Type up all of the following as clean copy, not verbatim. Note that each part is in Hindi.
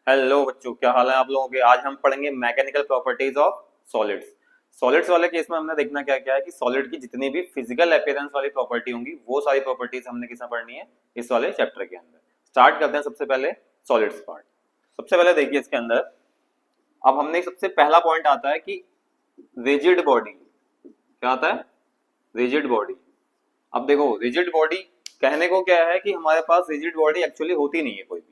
हेलो बच्चों, क्या हाल है आप लोगों के। आज हम पढ़ेंगे mechanical properties of solids. Solids वाले केस में हमने देखना क्या क्या है कि सॉलिड की जितनी भी फिजिकल अपीयरेंस वाली प्रॉपर्टी होंगी वो सारी प्रॉपर्टीज हमने किसमें पढ़नी है, इस वाले चैप्टर के अंदर। स्टार्ट करते हैं सबसे पहले सॉलिड्स पार्ट। सबसे पहले देखिए इसके अंदर, अब हमने सबसे पहला पॉइंट आता है कि रिजिड बॉडी। क्या आता है? Rigid body. अब देखो रिजिड बॉडी कहने को क्या है कि हमारे पास रिजिड बॉडी एक्चुअली होती नहीं है कोई भी।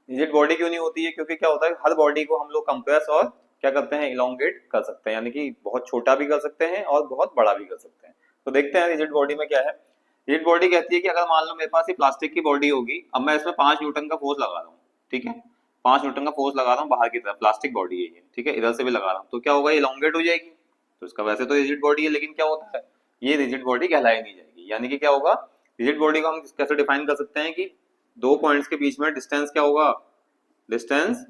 रिजिड बॉडी क्यों नहीं होती है? क्योंकि क्या होता है, हर बॉडी को हम लोग कंप्रेस और क्या करते हैं, इलोंगेट कर सकते हैं, यानी कि बहुत छोटा भी कर सकते हैं और बहुत बड़ा भी कर सकते हैं। तो देखते हैं रिजिड बॉडी में क्या है। रिजिड बॉडी कहती है कि अगर मान लो मेरे पास ये प्लास्टिक की बॉडी होगी, अब मैं इसमें 5 न्यूटन का फोर्स लगा रहा हूँ, ठीक है, 5 न्यूटन का फोर्स लगा रहा हूँ बाहर की तरफ, प्लास्टिक बॉडी है ये, ठीक है, इधर से भी लगा रहा हूँ, तो क्या होगा, इलोंगेट हो जाएगी। तो इसका वैसे तो रिजिड बॉडी है, लेकिन क्या होता है, ये रिजिड बॉडी कहलाई नहीं जाएगी। यानी कि क्या होगा, रिजिड बॉडी को हम कैसे डिफाइन कर सकते हैं कि दो पॉइंट्स के बीच में डिस्टेंस क्या होगा, distance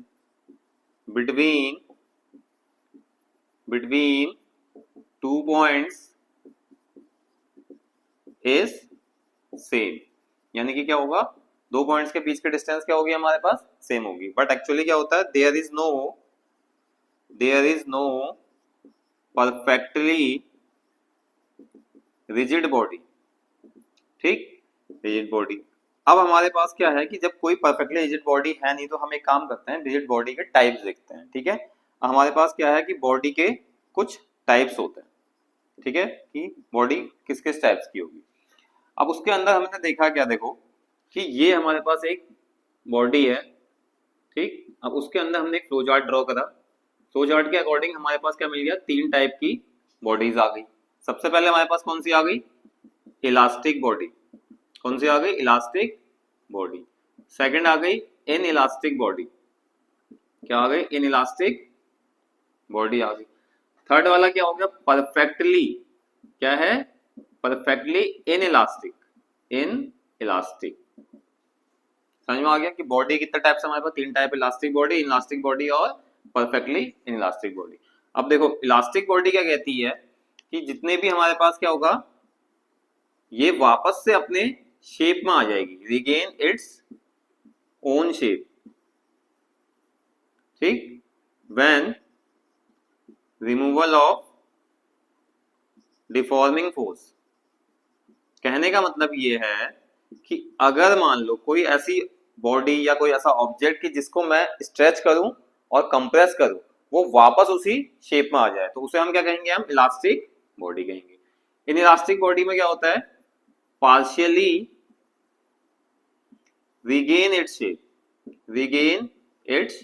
between 2 points is same। यानी कि क्या होगा, दो पॉइंट्स के बीच के डिस्टेंस क्या होगी हमारे पास, सेम होगी। बट एक्चुअली क्या होता है, there is no perfectly rigid body. ठीक, रिजिड बॉडी। अब हमारे पास क्या है कि जब कोई परफेक्टली रिजिड बॉडी है नहीं, तो हम एक काम करते हैं, रिजिड बॉडी के टाइप्स देखते हैं। ठीक है, हमारे पास क्या है कि बॉडी के कुछ टाइप्स होते हैं, ठीक है, कि बॉडी किस किस टाइप्स की होगी। अब उसके अंदर हमने देखा क्या, देखो कि ये हमारे पास एक बॉडी है, ठीक। अब उसके अंदर हमने एक फ्लो चार्ट ड्रॉ करा। फ्लो चार्ट के अकॉर्डिंग हमारे पास क्या मिल गया, 3 टाइप की बॉडीज आ गई। सबसे पहले हमारे पास कौन सी आ गई, इलास्टिक बॉडी। कौन सी आ गई, इलास्टिक बॉडी। सेकंड आ गई इन इलास्टिक बॉडी। क्या आ गई, इन इलास्टिक बॉडी आ गई। थर्ड वाला क्या हो गया, परफेक्टली, क्या है, perfectly in elastic, in elastic. समझ में आ गया कि बॉडी कितने टाइप से हमारे पास, 3 type, elastic body, in elastic body और परफेक्टली इन इलास्टिक बॉडी। अब देखो इलास्टिक बॉडी क्या कहती है कि जितने भी हमारे पास क्या होगा, ये वापस से अपने शेप में आ जाएगी, रिगेन इट्स ओन शेप। ठीक, when removal of deforming force. कहने का मतलब ये है कि अगर मान लो कोई ऐसी बॉडी या कोई ऐसा ऑब्जेक्ट कि जिसको मैं स्ट्रेच करूं और कंप्रेस करूं, वो वापस उसी शेप में आ जाए, तो उसे हम क्या कहेंगे, हम इलास्टिक बॉडी कहेंगे। इन इलास्टिक बॉडी में क्या होता है, partially regain its shape, regain its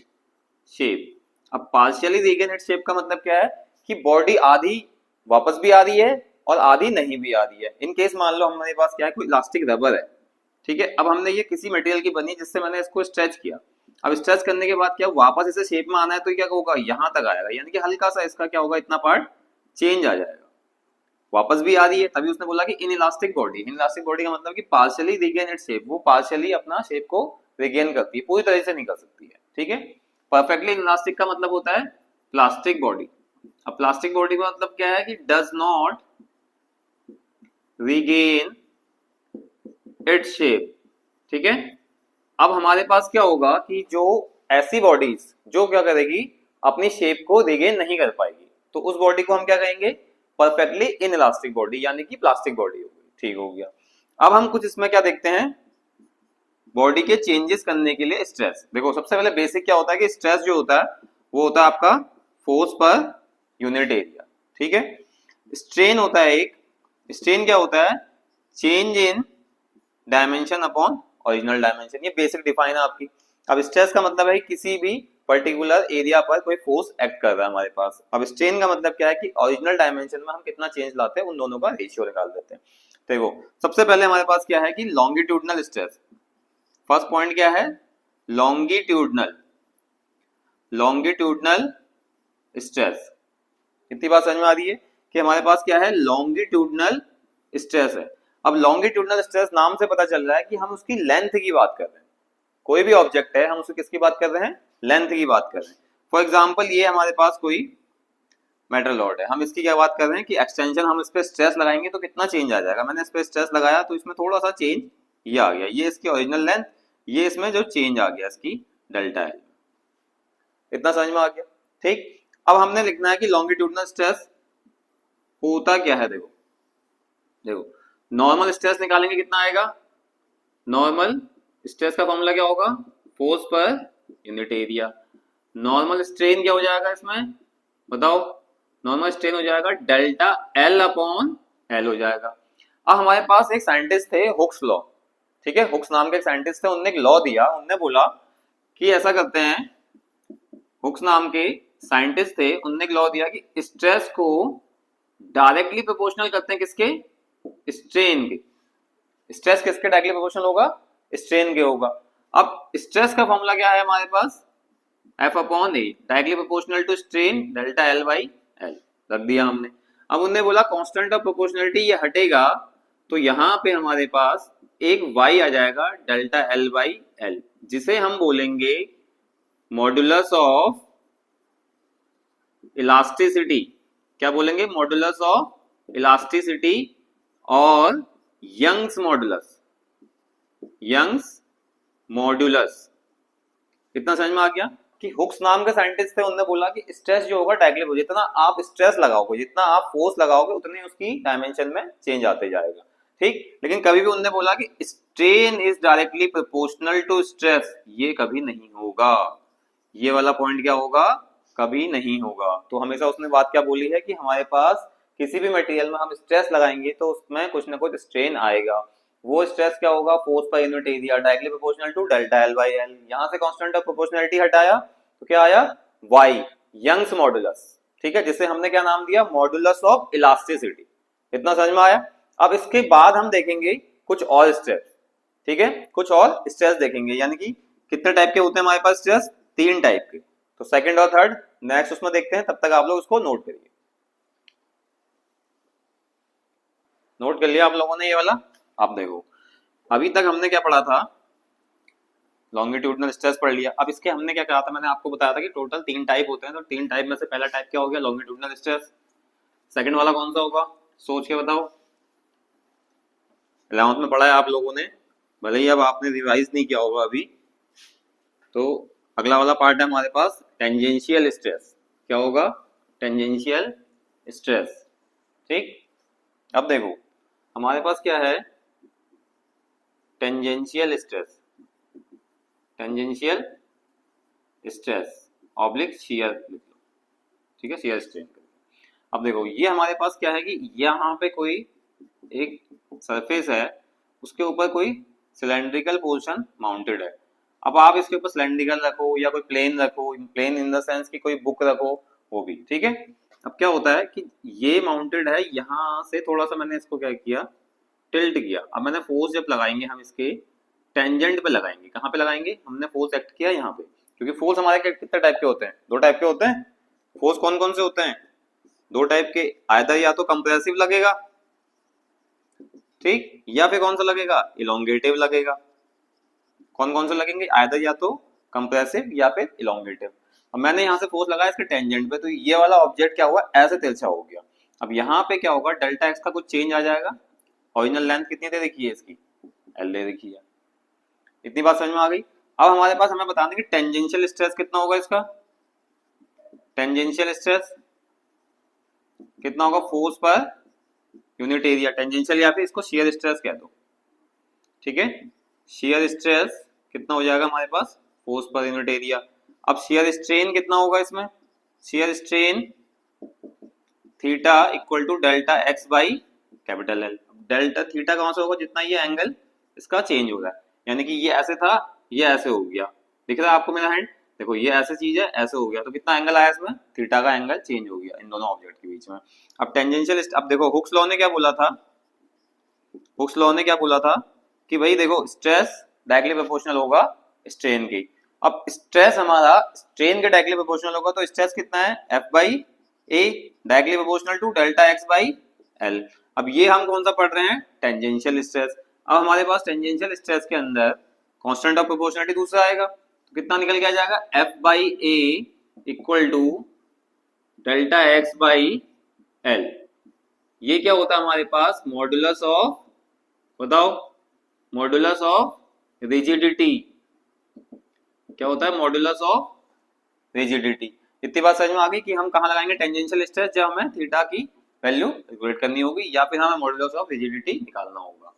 shape. अब पार्शियली रिगेन इट्स शेप का मतलब क्या है कि बॉडी आधी वापस भी आ रही है और आधी नहीं भी आ रही है। इन केस मान लो हमारे पास क्या है, कोई इलास्टिक रबर है, ठीक है, अब हमने ये किसी मटेरियल की बनी जिससे मैंने इसको स्ट्रेच किया। अब स्ट्रेच करने के बाद क्या वापस इसे शेप में आना है, तो क्या होगा, यहां तक आएगा, यानी कि हल्का सा इसका क्या होगा, इतना पार्ट चेंज आ जाएगा, वापस भी आ रही है। तभी उसने बोला कि in elastic body. In elastic body का मतलब कि पार्शियली रिगेन इट्स शेप, वो पार्शियली अपना शेप को रिगेन करती है, पूरी तरह से नहीं कर सकती है। ठीक है, परफेक्टली इन इलास्टिक का मतलब होता है प्लास्टिक बॉडी। अब प्लास्टिक बॉडी का मतलब क्या है कि does not regain its shape. ठीक है, अब हमारे पास क्या होगा कि जो ऐसी बॉडीज जो क्या करेगी, अपनी शेप को रिगेन नहीं कर पाएगी, तो उस बॉडी को हम क्या कहेंगे, परफेक्टली इन इलास्टिक बॉडी, यानी कि प्लास्टिक बॉडी हो गई। ठीक हो गया। अब हम कुछ इसमें क्या देखते हैं, बॉडी के चेंजेस करने के लिए स्ट्रेस। देखो सबसे पहले बेसिक क्या होता है कि स्ट्रेस जो होता है वो होता है आपका फोर्स पर यूनिट एरिया। ठीक है, स्ट्रेन होता है एक, स्ट्रेन क्या होता है, change in dimension upon original dimension. ये बेसिक डिफाइन है आपकी। अब स्ट्रेस का मतलब है किसी भी पर्टिकुलर एरिया पर कोई फोर्स एक्ट कर रहा है हमारे पास। अब स्ट्रेन का मतलब क्या है कि ओरिजिनल डायमेंशन में हम कितना चेंज लाते हैं, उन दोनों का रेशियो निकाल देते हैं। देखो सबसे पहले हमारे पास क्या है कि लॉन्गिट्यूडनल स्ट्रेस। फर्स्ट पॉइंट क्या है, लॉन्गिट्यूडनल, लॉन्गिट्यूडनल स्ट्रेस। इतनी बात समझ में आ रही है कि हमारे पास क्या है, लॉन्गिट्यूडनल स्ट्रेस है। अब लॉन्गिट्यूडनल स्ट्रेस नाम से पता चल रहा है कि हम उसकी लेंथ की बात कर रहे हैं। कोई भी ऑब्जेक्ट है, हम उसकी किसकी बात कर रहे हैं, लेंथ की बात कर रहे हैं। फॉर एग्जांपल ये हमारे पास कोई मेटल रॉड है, हम इसकी क्या बात कर रहे हैं कि एक्सटेंशन, हम इस पे स्ट्रेस लगाएंगे तो कितना चेंज आ जाएगा। मैंने इस पे स्ट्रेस लगाया तो इसमें थोड़ा सा चेंज ये आ गया, ये इसकी ओरिजिनल लेंथ, ये इसमें जो चेंज आ गया इसकी डेल्टा है। इतना समझ में आ गया। ठीक, अब हमने लिखना है कि लॉन्गिट्यूडनल स्ट्रेस होता क्या है। देखो देखो, नॉर्मल स्ट्रेस निकालेंगे कितना आएगा, नॉर्मल स्ट्रेस का फॉर्मूला क्या होगा, force per unit area. Normal strain क्या हो जाएगा इसमें, बताओ, नॉर्मल स्ट्रेन हो जाएगा डेल्टा एल अपॉन एल हो जाएगा। अब हमारे पास एक साइंटिस्ट थे, हुक्स लॉ, ठीक है, हुक्स नाम के एक साइंटिस्ट थे, उनने एक लॉ दिया, उनने बोला कि ऐसा करते हैं, हुक्स नाम के साइंटिस्ट थे, उनने एक लॉ दिया कि स्ट्रेस को डायरेक्टली प्रोपोर्शनल करते हैं किसके, स्ट्रेन के। स्ट्रेस किसके डायरेक्टली प्रोपोर्शनल होगा, स्ट्रेन के होगा। अब स्ट्रेस का फॉर्मूला क्या है हमारे पास, F upon A, directly proportional to strain delta L by L, रख दिया हमने। अब उन्होंने बोला कांस्टेंट ऑफ प्रोपोर्शनलिटी ये हटेगा, तो यहाँ पे हमारे पास एक y आ जाएगा डेल्टा एल बाई एल, जिसे हम बोलेंगे मॉडुलस ऑफ इलास्टिसिटी। क्या बोलेंगे, मॉडुलस ऑफ इलास्टिसिटी और यंग्स मॉडुलस, यंग्स मॉडुलस। इतना समझ में आ गया कि हुक्स नाम के साइंटिस्ट थे, उन्होंने बोला कि स्ट्रेस जो होगा डायरेक्टली, जितना आप स्ट्रेस लगाओगे, जितना आप फोर्स लगाओगे, उतनी उसकी डायमेंशन में चेंज आते जाएगा। ठीक, लेकिन कभी भी उन्होंने बोला कि strain is directly proportional to stress, ये कभी नहीं होगा। ये वाला पॉइंट क्या होगा, कभी नहीं होगा। तो हमेशा उसने बात क्या बोली है कि हमारे पास किसी भी मटेरियल में हम स्ट्रेस लगाएंगे तो उसमें कुछ ना कुछ स्ट्रेन आएगा। वो स्ट्रेस क्या होगा, force per unit area directly proportional to delta L by L. यहां से कांस्टेंट ऑफ प्रोपोर्शनलिटी हटाया तो क्या आया, वाई, यंग्स मॉडुलस। ठीक है, जिसे हमने क्या नाम दिया, मॉडुलस ऑफ इलास्टिसिटी। इतना समझ में आया। अब इसके बाद हम देखेंगे कुछ और स्ट्रेस, ठीक है, कुछ और स्ट्रेस देखेंगे, यानी कि कितने टाइप के होते हैं हमारे पास स्ट्रेस, 3 टाइप के। तो सेकंड और थर्ड नेक्स्ट उसमें देखते हैं, तब तक आप लोग उसको नोट करिए। नोट कर लिया आप लोगों ने ये वाला। आप देखो, अभी तक हमने क्या पढ़ा था, लॉन्गिट्यूडनल स्ट्रेस पढ़ लिया। अब इसके हमने क्या कहा था, मैंने आपको बताया था कि टोटल 3 टाइप होते हैं। तो 3 टाइप में से पहला टाइप क्या हो गया, लॉन्गिट्यूडनल स्ट्रेस। सेकंड वाला कौन सा होगा, सोच के बताओ, 11th में पढ़ा है आप लोगों ने, भले ही अब आपने रिवाइज नहीं किया होगा अभी। तो अगला वाला पार्ट है हमारे पास टेंजेंशियल स्ट्रेस। क्या होगा, टेंजेंशियल स्ट्रेस। ठीक, अब देखो हमारे पास क्या है, tangential stress, tangential stress oblique shear लिख लो, ठीक है, शियर स्ट्रेन। अब देखो ये हमारे पास क्या है कि यहाँ पे कोई एक सरफेस है, उसके ऊपर कोई सिलेंड्रिकल पोर्शन माउंटेड है। अब आप इसके ऊपर सिलेंड्रिकल रखो या कोई प्लेन रखो, प्लेन इन द सेंस कि कोई बुक रखो, वो भी ठीक है। अब क्या होता है कि ये माउंटेड है, यहाँ से थोड़ा सा मैंने इसको क्या किया, टिल्ट किया। अब मैंने फोर्स जब लगाएंगे हम इसके टेंजेंट पे लगाएंगे, कहाँ पे लगाएंगे, हमने फोर्स एक्ट किया यहाँ पे, क्योंकि फोर्स हमारे कितने टाइप के होते हैं, 2 टाइप के होते हैं। फोर्स कौन कौन से होते हैं, 2 टाइप के, आइदर या तो कंप्रेसिव लगेगा, ठीक, या फिर कौन सा लगेगा, इलोंगेटिव लगेगा। कौन कौन से लगेंगे, आइदर या तो कंप्रेसिव या फिर इलोंगेटिव। अब मैंने यहाँ से फोर्स लगाया इसके टेंजेंट पे, तो ये वाला ऑब्जेक्ट क्या हुआ, ऐसे तिरछा हो गया। अब यहाँ पे क्या होगा, डेल्टा एक्स का कुछ चेंज आ जाएगा। ओरिजिनल लेंथ कितनी दे रखी है इसकी, एल दे रखी है। इतनी बात समझ में आ गई। अब हमारे पास हमें बताना है कि टेंजेंशियल स्ट्रेस कितना होगा इसका, टेंजेंशियल स्ट्रेस कितना होगा, force per unit area, tangential या फिर इसको शियर स्ट्रेस कह दो, ठीक है। शियर स्ट्रेस कितना हो जाएगा हमारे पास, फोर्स पर यूनिट एरिया। अब शियर स्ट्रेन कितना होगा इसमें, shear strain theta equal to delta X by capital L. Delta theta कौन सा होगा, जितना ये एंगल इसका चेंज हो रहा है, यानी कि ये ऐसे था, ये ऐसे हो गया, दिख रहा है आपको मेरा हैंड, देखो ये ऐसे चीज है, ऐसे हो गया, तो कितना एंगल आया इसमें, थीटा का एंगल चेंज हो गया इन दोनों ऑब्जेक्ट के बीच में। अब टेंजेंशियल, अब देखो हुक्स लॉ ने क्या बोला था, हुक्स लॉ ने क्या बोला था कि भाई देखो स्ट्रेस डायरेक्टली प्रोपोर्शनल होगा स्ट्रेन की। अब स्ट्रेस हमारा स्ट्रेन के डायरेक्टली प्रोपोर्शनल होगा, तो स्ट्रेस कितना है, F by A directly proportional to delta X by L. अब ये हम कौन सा पढ़ रहे हैं, टेंजेंशियल स्ट्रेस। अब हमारे पास टेंजेंशियल स्ट्रेस के अंदर कांस्टेंट ऑफ प्रोपोर्शनलिटी दूसरा आएगा, तो कितना निकल के आ जाएगा, F by A equal to delta X by L. ये क्या होता है हमारे पास, मॉडुलस ऑफ, बताओ, मॉडुलस ऑफ रिजिडिटी। क्या होता है, मॉडुलस ऑफ रिजिडिटी। इतनी बात समझ में आ गई कि हम कहाँ लगाएंगे टेंजेंशियल स्ट्रेस, जब हमें थीटा की वैल्यू कैलकुलेट करनी होगी या फिर हमें मॉडुलस ऑफ रिजिडिटी निकालना होगा।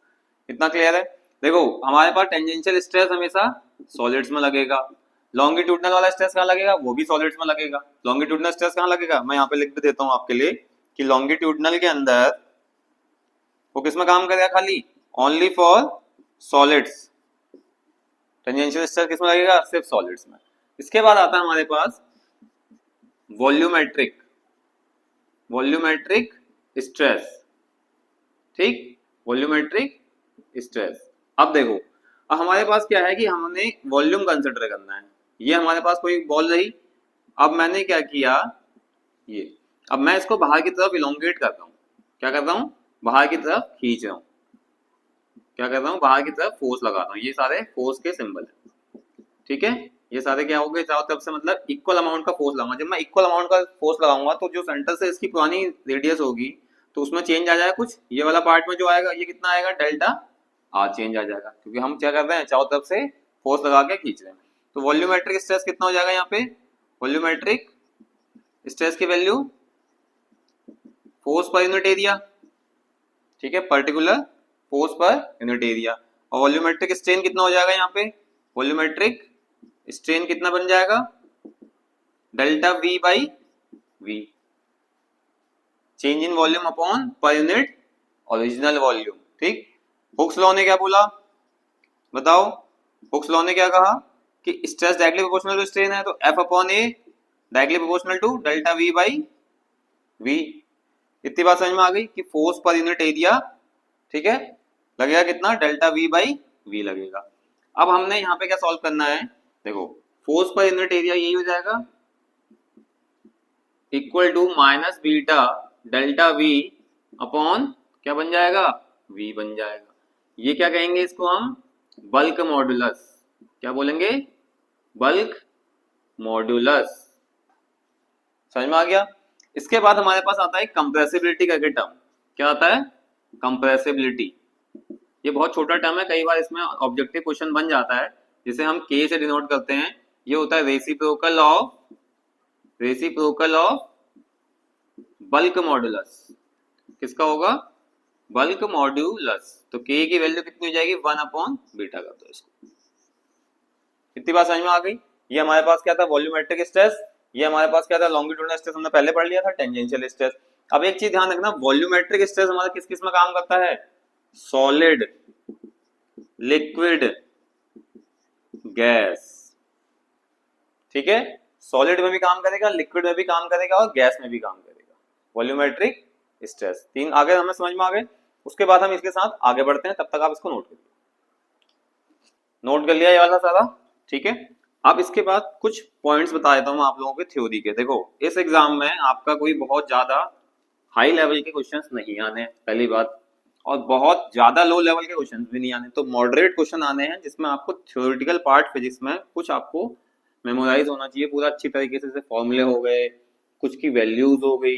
इतना क्लियर है? देखो हमारे पास टेंजेंशियल स्ट्रेस हमेशा सॉलिड्स में लगेगा, लॉन्गिट्यूडनल वाला स्ट्रेस कहाँ लगेगा, वो भी सॉलिड्स में लगेगा। लॉन्गिट्यूडनल स्ट्रेस कहाँ लगेगा, मैं यहाँ पे लिख भी देता हूँ आपके लिए कि लॉन्गिट्यूडनल के अंदर वो किस में काम करेगा, खाली only for solids. Tangential stress किस में लगेगा, सिर्फ सॉलिड्स में। इसके बाद आता है हमारे पास वॉल्यूमेट्रिक स्ट्रेस। ठीक, वॉल्यूमेट्रिक स्ट्रेस। अब देखो, अब हमारे पास क्या है कि हमने वॉल्यूम कंसिडर करना है। ये हमारे पास कोई बॉल रही, अब मैंने क्या किया, ये अब मैं इसको बाहर की तरफ इलोंगेट करता हूँ। क्या करता हूँ, बाहर की तरफ खींच रहा हूँ। क्या कर रहा हूँ, बाहर की तरफ फोर्स लगाता हूँ। ये सारे फोर्स के सिंबल है, ठीक है। ये सारे क्या हो गए, चारों तरफ से मतलब इक्वल अमाउंट का फोर्स लगाऊंगा। जब मैं इक्वल अमाउंट का फोर्स लगाऊंगा तो जो सेंटर से इसकी पुरानी रेडियस होगी तो उसमें चेंज आ जाएगा कुछ, ये वाला पार्ट में जो आएगा ये कितना आएगा, डेल्टा आर चेंज आ जाएगा, क्योंकि हम क्या कर रहे हैं, चारों तरफ से फोर्स लगा के खींच रहे हैं। तो वॉल्यूमेट्रिक स्ट्रेस कितना हो जाएगा, यहाँ पे वॉल्यूमेट्रिक स्ट्रेस की value force per unit area, ठीक है, particular force per unit area. और वॉल्यूमेट्रिक स्ट्रेन कितना हो जाएगा, यहाँ पे वॉल्यूमेट्रिक स्ट्रेन कितना बन जाएगा, delta V by V, change in volume upon per unit original volume. ठीक, हुक्स लॉ ने क्या बोला, बताओ, हुक्स लॉ ने क्या कहा कि stress directly proportional to strain है, तो F upon A directly proportional to delta V by V. इतनी बात समझ में आ गई कि फोर्स पर यूनिट एरिया, ठीक है, लगेगा कितना, डेल्टा वी बाई वी लगेगा। अब हमने यहाँ पे क्या सॉल्व करना है, देखो फोर्स पर यूनिट एरिया यही हो जाएगा, equal to minus beta delta V upon क्या बन जाएगा, वी बन जाएगा। ये क्या कहेंगे, इसको हम बल्क मॉडुलस, क्या बोलेंगे, बल्क मॉडुलस। समझ में आ गया? इसके बाद हमारे पास आता है कंप्रेसिबिलिटी का टर्म। क्या आता है, कंप्रेसिबिलिटी। ये बहुत छोटा टर्म है, कई बार इसमें ऑब्जेक्टिव क्वेश्चन बन जाता है, जिसे हम के से डिनोट करते हैं। ये होता है रेसिप्रोकल ऑफ बल्क मॉडुलस। किसका होगा, बल्क मॉड्यूलस। तो के की वैल्यू कितनी हो जाएगी, 1 अपॉन बीटा कर दो इसको। इतनी बात समझ में आ गई? ये हमारे पास क्या था, वॉल्यूमेट्रिक स्ट्रेस। ये हमारे पास क्या था, लॉन्गिट्यूडिनल स्ट्रेस हमने पहले पढ़ लिया था, टेंजेंशियल स्ट्रेस। अब एक चीज ध्यान रखना, वॉल्यूमेट्रिक स्ट्रेस हमारा किस किस में काम करता है, सॉलिड, लिक्विड, गैस। ठीक है, सॉलिड में भी काम करेगा, लिक्विड में भी काम करेगा और गैस में भी काम करेगा, वॉल्यूमेट्रिक स्ट्रेस। तीन आगे हमें समझ में आ गए। उसके बाद हम इसके साथ आगे बढ़ते हैं, तब तक आप इसको नोट करिए। नोट कर लिया ये वाला सारा, ठीक है। अब इसके बाद कुछ पॉइंट्स बता देता हूं आप लोगों के थ्योरी के। देखो इस एग्जाम में आपका कोई बहुत ज्यादा हाई लेवल के क्वेश्चंस नहीं आने, पहली बात, और बहुत ज्यादा लो लेवल के क्वेश्चंस भी नहीं आने। तो मॉडरेट क्वेश्चन आने हैं, जिसमें आपको थ्योरेटिकल पार्ट फिजिक्स में कुछ आपको मेमोराइज होना चाहिए पूरा अच्छी तरीके से। फॉर्मूले हो गए, कुछ की वैल्यूज हो गई,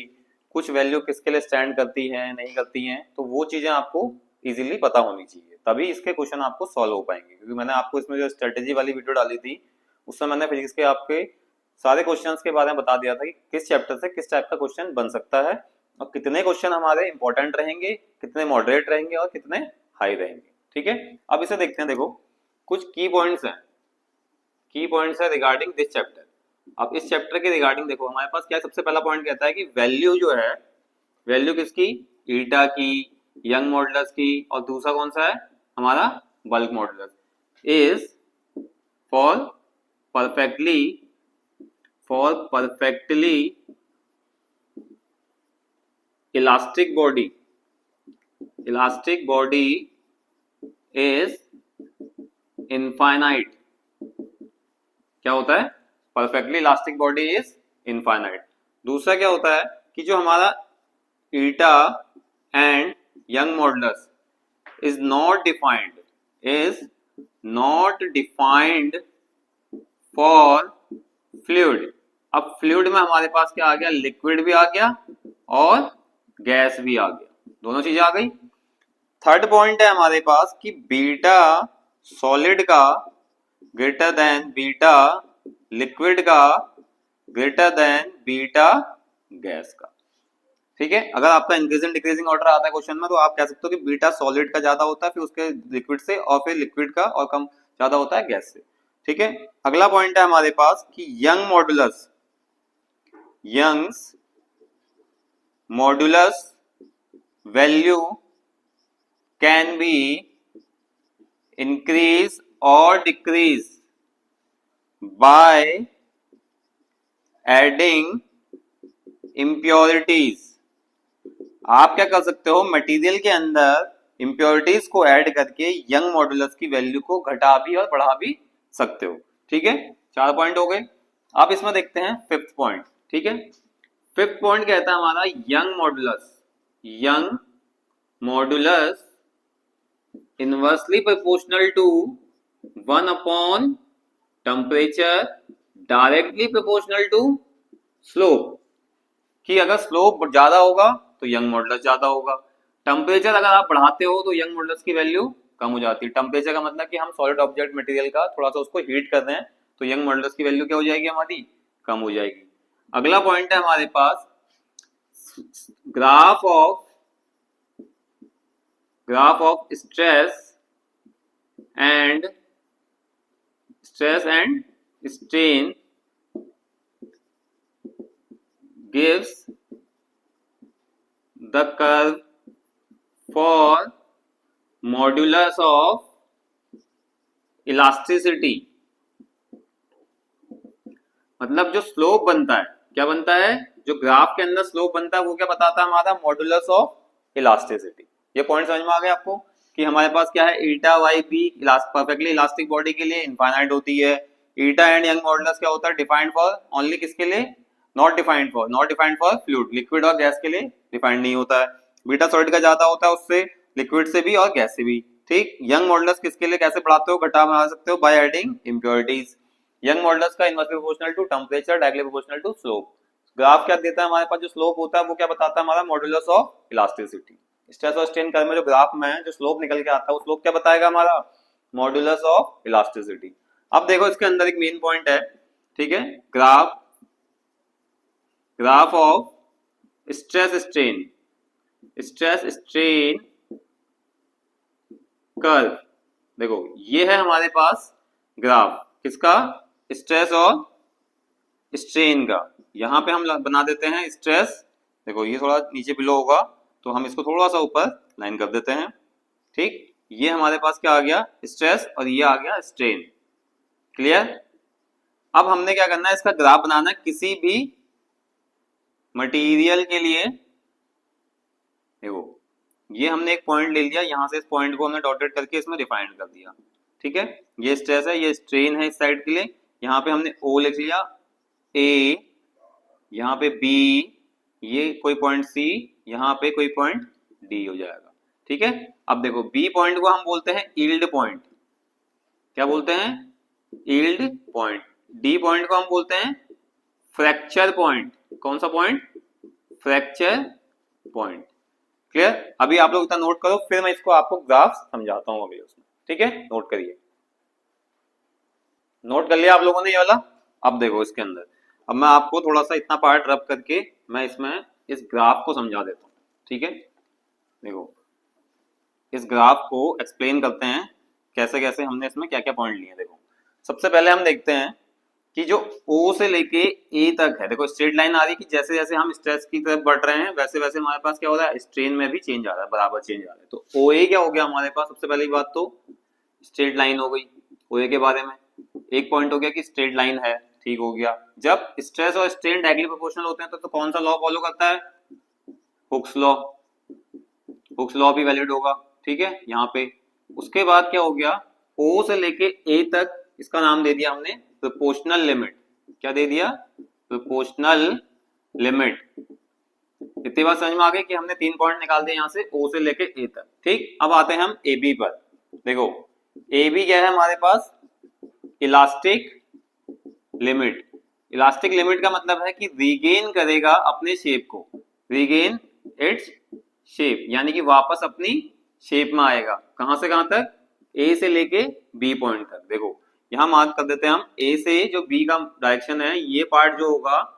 कुछ वैल्यू किसके लिए स्टैंड करती है नहीं करती हैं, तो वो चीजें आपको इजीली पता होनी चाहिए, तभी इसके क्वेश्चन आपको सॉल्व हो पाएंगे। क्योंकि मैंने आपको इसमें जो स्ट्रेटेजी वाली वीडियो डाली थी, उसमें मैंने फिजिक्स के आपके सारे क्वेश्चंस के बारे में बता दिया था कि किस चैप्टर से किस टाइप का क्वेश्चन बन सकता है, और कितने क्वेश्चन हमारे इंपॉर्टेंट रहेंगे, कितने मॉडरेट रहेंगे और कितने हाई रहेंगे। ठीक है, अब इसे देखते हैं। देखो कुछ की पॉइंट्स है रिगार्डिंग दिस चैप्टर। अब इस चैप्टर के रिगार्डिंग देखो हमारे पास क्या है, सबसे पहला पॉइंट कहता है कि वैल्यू जो है, वैल्यू किसकी, ईटा की, यंग मॉडुलस की, और दूसरा कौन सा है हमारा, bulk modulus, is for perfectly elastic body is infinite. क्या होता है, perfectly elastic body is infinite. दूसरा क्या होता है कि जो हमारा ईटा and young modulus is not defined for fluid. अब फ्लूइड में हमारे पास क्या आ गया, लिक्विड भी आ गया और गैस भी आ गया, दोनों चीजें आ गई। थर्ड पॉइंट है हमारे पास कि बीटा सॉलिड का ग्रेटर देन बीटा लिक्विड का ग्रेटर देन बीटा गैस का। ठीक है, अगर आपका इंक्रीजिंग डिक्रीजिंग ऑर्डर आता है क्वेश्चन में तो आप कह सकते हो कि बीटा सॉलिड का ज्यादा होता है, फिर उसके लिक्विड से, और फिर लिक्विड का और कम ज्यादा होता है गैस से। ठीक है, अगला पॉइंट है हमारे पास कि Young's modulus value can be increase और डिक्रीज बाय एडिंग इम्प्योरिटीज। आप क्या कर सकते हो, मटेरियल के अंदर इम्प्योरिटीज को ऐड करके यंग मॉडुलस की वैल्यू को घटा भी और बढ़ा भी सकते हो। ठीक है, 4 पॉइंट हो गए। आप इसमें देखते हैं 5th पॉइंट। ठीक है, 5th पॉइंट कहता है हमारा Young modulus inversely proportional to 1 upon temperature directly proportional to slope. कि अगर स्लोप ज्यादा होगा तो यंग मॉडुलस ज्यादा होगा, टेम्परेचर अगर आप बढ़ाते हो तो यंग मॉडुलस की वैल्यू कम हो जाती है। टेम्परेचर का मतलब कि हम सॉलिड ऑब्जेक्ट मटेरियल का थोड़ा सा उसको हीट कर रहे हैं तो यंग मॉडुलस की वैल्यू क्या हो जाएगी हमारी, कम हो जाएगी। अगला पॉइंट है हमारे पास graph of stress and strain gives the curve for modulus of elasticity। मतलब जो स्लोप बनता है, क्या बनता है, जो ग्राफ के अंदर स्लोप बनता है वो क्या बताता है हमारा, मॉडुलस ऑफ इलास्टिसिटी। ये पॉइंट समझ में आ गया आपको कि हमारे पास क्या है, eta Y B perfectly elastic body के लिए इनफाइनाइट होती है। ईटा एंड यंग मॉडुलस क्या होता है, डिफाइंड फॉर ओनली किसके लिए, not defined for fluid, liquid और गैस के लिए डिफाइंड नहीं होता है। बीटा सॉलिड का ज्यादा होता है उससे, लिक्विड से भी और गैस से भी। ठीक, यंग मॉडुलस किसके लिए कैसे बढ़ाते हो, घटा बना सकते हो by adding impurities. Young modulus का inversely proportional to temperature directly proportional to slope. Graph क्या देता है हमारे पास, जो स्लोप होता है वो क्या बताता है हमारा, मॉडुलस ऑफ इलास्टिसिटी। स्ट्रेस और स्ट्रेन कर्व में जो ग्राफ में जो स्लोप निकल के आता है वो स्लोप क्या बताएगा हमारा, मॉडुलस ऑफ इलास्टिसिटी। अब देखो इसके अंदर एक मेन पॉइंट है। ठीक है, graph of stress strain curve. देखो ये है हमारे पास ग्राफ किसका, स्ट्रेस और स्ट्रेन का। यहां पे हम बना देते हैं स्ट्रेस, देखो ये थोड़ा नीचे बिलो होगा तो हम इसको थोड़ा सा ऊपर लाइन कर देते हैं। ठीक, ये हमारे पास क्या आ गया, स्ट्रेस, और ये आ गया स्ट्रेन। क्लियर। अब हमने क्या करना है, इसका ग्राफ बनाना है किसी भी मटेरियल के लिए। देखो ये हमने एक पॉइंट ले लिया, यहां से इस पॉइंट को हमने डॉटेड करके इसमें डिफाइन कर दिया। ठीक है, ये स्ट्रेस है, ये स्ट्रेन है इस साइड के लिए। यहाँ पे हमने O लिख लिया, A, यहाँ पे B, ये कोई पॉइंट C, यहाँ पे कोई पॉइंट D हो जाएगा। ठीक है, अब देखो B पॉइंट को हम बोलते हैं यील्ड पॉइंट। क्या बोलते हैं, यील्ड पॉइंट। D पॉइंट को हम बोलते हैं फ्रैक्चर पॉइंट। कौन सा पॉइंट, फ्रैक्चर पॉइंट। क्लियर। अभी आप लोग इतना नोट करो, फिर मैं इसको आपको ग्राफ समझाता हूं अभी उसमें। ठीक है, नोट करिए। नोट कर लिया आप लोगों ने ये वाला। अब देखो इसके अंदर, अब मैं आपको थोड़ा सा इतना पार्ट रब करके मैं इसमें इस ग्राफ को समझा देता हूँ। ठीक है, देखो इस ग्राफ को एक्सप्लेन करते हैं कैसे कैसे हमने इसमें क्या क्या पॉइंट लिए। देखो सबसे पहले हम देखते हैं कि जो O से लेके A तक है, देखो स्ट्रेट लाइन आ रही है कि जैसे जैसे हम स्ट्रेस की तरफ बढ़ रहे हैं वैसे वैसे हमारे पास क्या हो रहा है, स्ट्रेन में भी चेंज आ रहा है, बराबर चेंज आ रहा है। तो OA क्या हो गया हमारे पास, सबसे पहली बात तो स्ट्रेट लाइन हो गई। OA के बारे में एक पॉइंट हो गया कि स्ट्रेट लाइन है, ठीक हो गया। जब स्ट्रेस और स्ट्रेन डायरेक्टली प्रोपोर्शनल होते हैं तो कौन सा लॉ फॉलो करता है, हुक्स लॉ भी वैलिड होगा। ठीक है, यहाँ पे उसके बाद क्या हो गया, O से लेके A तक इसका नाम दे दिया हमने प्रोपोर्शनल लिमिट। क्या दे दिया, प्रोपोर्शनल लिमिट। इतनी बात समझ में आ गई कि हमने 3 पॉइंट निकाल दिए यहाँ से O से लेके A तक। ठीक, अब आते हैं हम AB पर। देखो AB क्या है हमारे पास, इलास्टिक लिमिट। इलास्टिक लिमिट का मतलब है कि रीगेन करेगा अपने शेप को, रीगेन इट्स शेप, यानी कि वापस अपनी शेप में आएगा। कहां से कहां तक, A से लेके B पॉइंट तक। देखो यहाँ मार्क कर देते हैं हम ए से जो बी का डायरेक्शन है, ये पार्ट जो होगा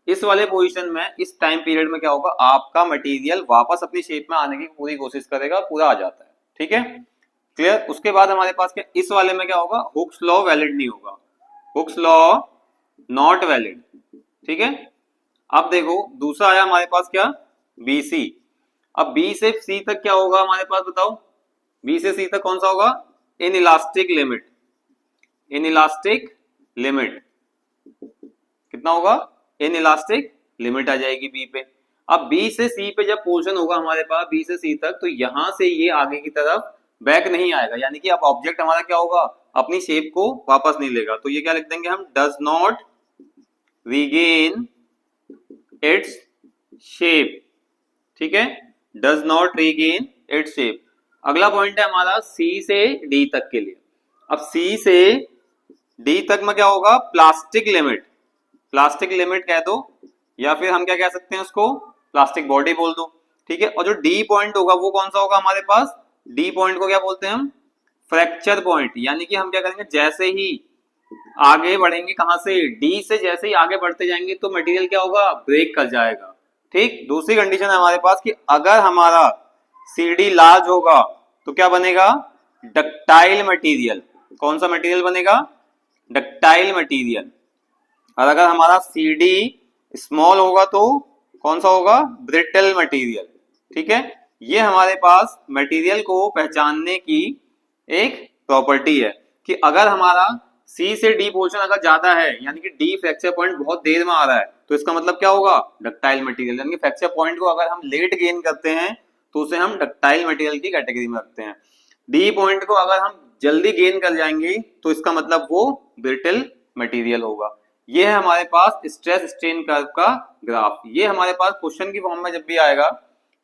इस वाले पोजीशन में, इस टाइम पीरियड में क्या होगा, आपका मटेरियल वापस अपनी शेप में आने की पूरी कोशिश करेगा, पूरा आ जाता है। ठीक है, क्लियर। उसके बाद हमारे पास क्या, इस वाले में क्या होगा, हुक्स लॉ वैलिड नहीं होगा, हुक्स लॉ नॉट वैलिड। ठीक है, अब देखो दूसरा आया हमारे पास क्या, बी सी। अब बी से सी तक क्या होगा हमारे पास, बताओ, बी से सी तक कौन सा होगा, in elastic limit, in elastic limit कितना होगा, इन इलास्टिक लिमिट आ जाएगी बी पे। अब बी से सी पे जब पोर्शन होगा हमारे पास बी से सी तक, तो यहां से ये आगे की तरफ बैक नहीं आएगा, यानी कि अब ऑब्जेक्ट हमारा क्या होगा, अपनी शेप को वापस नहीं लेगा। तो ये क्या लिख देंगे हम, does not regain its shape. ठीक है, does not regain its shape. अगला पॉइंट है हमारा सी से डी तक के लिए। अब सी से डी तक में क्या होगा, प्लास्टिक लिमिट, प्लास्टिक लिमिट कह दो, या फिर हम क्या कह सकते हैं उसको, प्लास्टिक बॉडी बोल दो। ठीक है, और जो डी पॉइंट होगा वो कौन सा होगा हमारे पास, डी पॉइंट को क्या बोलते हैं हम, फ्रैक्चर पॉइंट। यानी कि हम क्या करेंगे, जैसे ही आगे बढ़ेंगे, कहां से, डी से जैसे ही आगे बढ़ते जाएंगे तो मटेरियल क्या होगा, ब्रेक कर जाएगा। ठीक, दूसरी कंडीशन है हमारे पास कि अगर हमारा सी डी लार्ज होगा तो क्या बनेगा, डक्टाइल मटेरियल। कौन सा मटेरियल बनेगा, डक्टाइल मटेरियल। और अगर हमारा सी डी स्मॉल होगा तो कौन सा होगा, ब्रिटल मटेरियल। ठीक है, ये हमारे पास मटेरियल को पहचानने की एक प्रॉपर्टी है कि अगर हमारा सी से डी पोर्शन अगर ज्यादा है, यानी कि डी फ्रैक्चर पॉइंट बहुत देर में आ रहा है, तो इसका मतलब क्या होगा, डक्टाइल मटेरियल। यानी कि फ्रैक्चर पॉइंट को अगर हम लेट गेन करते हैं तो उसे हम डक्टाइल मटेरियल की कैटेगरी में रखते हैं। डी पॉइंट को अगर हम जल्दी गेन कर जाएंगे तो इसका मतलब वो ब्रिटल मटेरियल होगा। ये है हमारे पास स्ट्रेस स्ट्रेन कर्व का ग्राफ। ये हमारे पास क्वेश्चन की फॉर्म में जब भी आएगा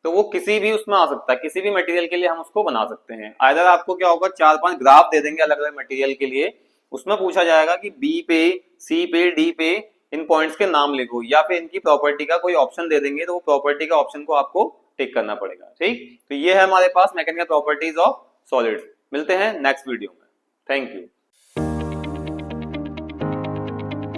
तो वो किसी भी उसमें आ सकता है, किसी भी मटेरियल के लिए हम उसको बना सकते हैं। आइदर आपको क्या होगा, 4-5 ग्राफ दे देंगे अलग अलग मटेरियल के लिए, उसमें पूछा जाएगा कि बी पे, सी पे, डी पे इन पॉइंट्स के नाम लिखो, या फिर इनकी प्रॉपर्टी का कोई ऑप्शन दे देंगे तो वो प्रॉपर्टी का ऑप्शन को आपको टिक करना पड़ेगा। ठीक, तो ये है हमारे पास मैकेनिकल प्रॉपर्टीज ऑफ सॉलिड्स। मिलते हैं नेक्स्ट वीडियो में, थैंक यू।